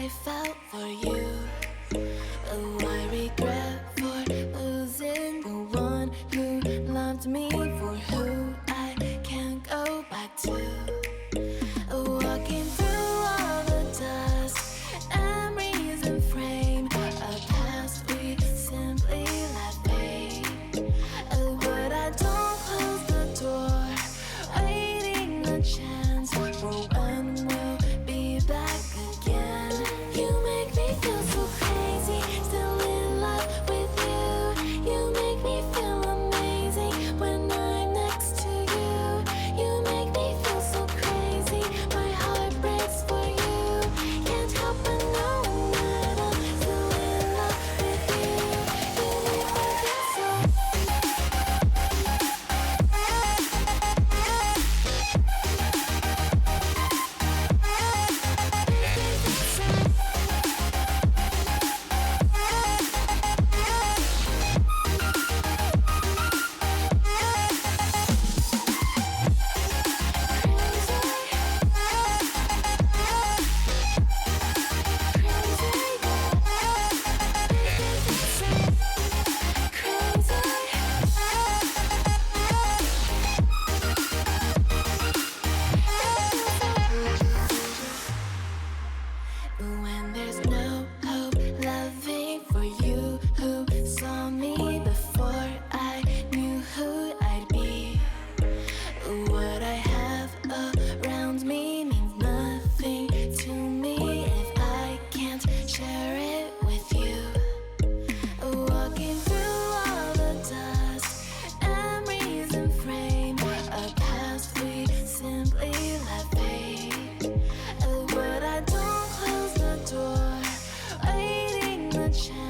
I felt for you. Oh, I regret for losing the one who loved me, for who I can't go back to. Walking through all the dust, memories and frame, a past we simply let fade. Oh, but I don't close the door, waiting a chance for when we'll be back again. You make me feel so crazy, still in love with you. You make me feel amazing when I'm next to you. You make me feel so crazy, my heart breaks for you. Can't help but knowing that I'm still in love with you. You make me feel so. When there's no hope, loving for you who saw me before I knew who I'd be. What I have around me means nothing to me if I can't share it with you. Walking through all the dust, memories and frame, a past we simply let fade. But I don't close the door, waiting the chance